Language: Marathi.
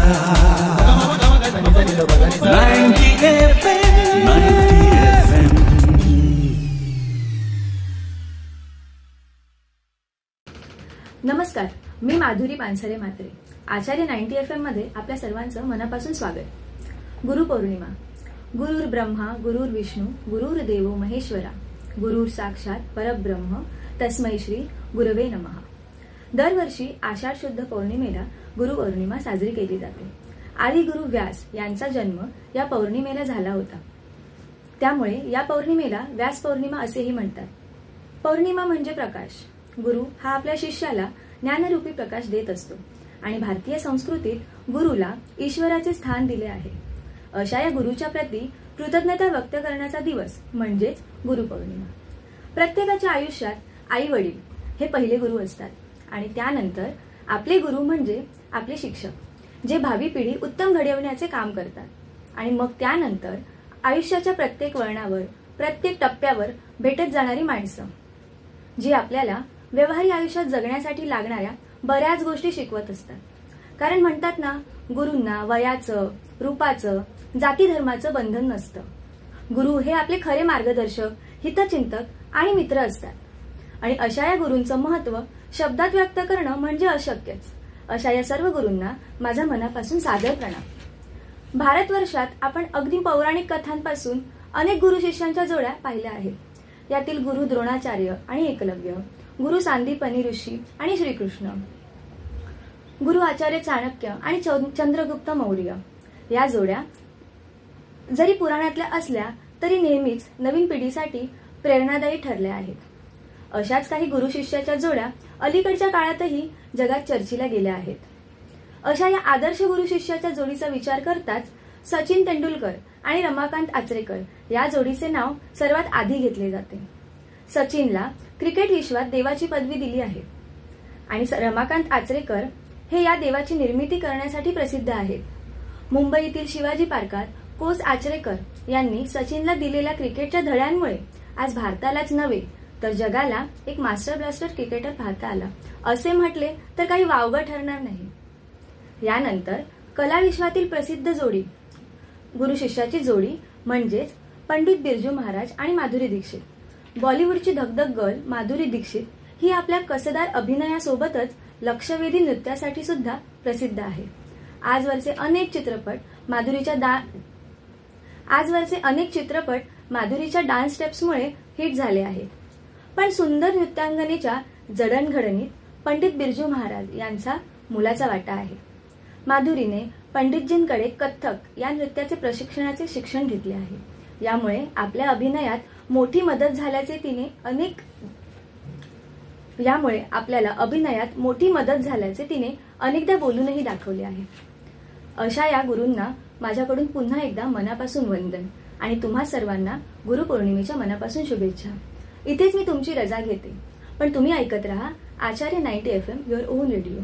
90 FM. नमस्कार, मी माधुरी पानसरे म्हात्रे. आचार्य 90 FM मध्ये आपल्या सर्वांचं मनापासून स्वागत. गुरुपौर्णिमा. गुरुर् ब्रह्मा गुरुर् विष्णू गुरुर्देवो महेश्वरा गुरुर् साक्षात परब्रह्म तस्मै श्री गुरवे नमः. दरवर्षी आषाढ शुद्ध पौर्णिमेला गुरुपौर्णिमा साजरी केली जाते. आदि गुरु व्यास यांचा जन्म या पौर्णिमेला झाला होता. त्यामुळे या पौर्णिमेला व्यास पौर्णिमा असेही म्हणतात. पौर्णिमा म्हणजे प्रकाश. गुरु हा आपल्या शिष्याला ज्ञानरूपी प्रकाश देत असतो आणि भारतीय संस्कृतीत गुरुला ईश्वराचे स्थान दिले आहे. अशा या गुरुच्या प्रती कृतज्ञता व्यक्त करण्याचा दिवस म्हणजेच गुरुपौर्णिमा. प्रत्येकाच्या आयुष्यात आई वडील हे पहिले गुरु असतात आणि त्यानंतर आपले गुरु म्हणजे आपले शिक्षक, जे भावी पिढी उत्तम घडवण्याचे काम करतात. आणि मग त्यानंतर आयुष्याच्या प्रत्येक वळणावर प्रत्येक टप्प्यावर भेटत जाणारी माणसं, जी आपल्याला व्यवहारी आयुष्यात जगण्यासाठी लागणाऱ्या बऱ्याच गोष्टी शिकवत असतात. कारण म्हणतात ना, गुरूंना वयाचं, रूपाचं, जाती धर्माचं बंधन नसतं. गुरु हे आपले खरे मार्गदर्शक, हितचिंतक आणि मित्र असतात. आणि अशा या गुरूंचं महत्व शब्दात व्यक्त करणं म्हणजे अशक्यच. अशा या सर्व गुरूंना माझा मनापासून सादर प्रणाम. भारतवर्षात आपण अगदी पौराणिक कथांपासून अनेक गुरु शिष्यांच्या जोड्या पाहिल्या आहेत. यातील गुरु द्रोणाचार्य आणि एकलव्य, गुरु सांदीपनी ऋषी आणि श्रीकृष्ण, गुरु आचार्य चाणक्य आणि चंद्रगुप्त मौर्य या जोड्या जरी पुराणातल्या असल्या तरी नेहमीच नवीन पिढीसाठी प्रेरणादायी ठरल्या आहेत. अशाच काही गुरु शिष्याच्या जोड्या अलीकडच्या काळातही जगात चर्चेला गेल्या आहेत. अशा या आदर्श गुरु शिष्याच्या जोडीचा विचार करताच सचिन तेंडुलकर आणि रमाकांत आचरेकर या जोडीचे नाव सर्वात आधी घेतले जाते. सचिनला क्रिकेट विश्वात देवाची पदवी दिली आहे आणि रमाकांत आचरेकर हे या देवाची निर्मिती करण्यासाठी प्रसिद्ध आहेत. मुंबईतील शिवाजी पार्कात कोच आचरेकर यांनी सचिनला दिलेल्या क्रिकेटच्या धड्यांमुळे आज भारतालाच नव्हे तर जगाला एक मास्टर ब्लास्टर क्रिकेटर पाहता आला असे म्हटले तर काही वावगं ठरणार नाही. यानंतर कला विश्वातील प्रसिद्ध जोडी गुरु शिष्याची जोडी म्हणजेच पंडित बिरजू महाराज आणि माधुरी दीक्षित. बॉलिवूडची धगधग गर्ल माधुरी दीक्षित ही आपल्या कसदार अभिनयासोबतच लक्षवेधी नृत्यासाठी सुद्धा प्रसिद्ध आहे. आजवरचे अनेक चित्रपट माधुरीच्या डान्स स्टेप्समुळे हिट झाले आहेत. पण सुंदर नृत्यांगनेच्या जडणघडणीत पंडित बिरजू महाराज यांचा मोलाचा वाटा आहे. माधुरीने पंडितजींकडे कथ्थक या नृत्याचे प्रशिक्षणाचे शिक्षण घेतले आहे. यामुळे आपल्या अभिनयात मोठी मदत झाल्याचे तिने अनेकदा बोलूनही दाखवले आहे. अशा या गुरूंना माझ्याकडून पुन्हा एकदा मनापासून वंदन आणि तुम्हा सर्वांना गुरुपौर्णिमेच्या मनापासून शुभेच्छा. इथेच मी तुमची रजा घेते, पण तुम्ही ऐकत रहा आचार्य 90 FM, युअर ओन रेडिओ.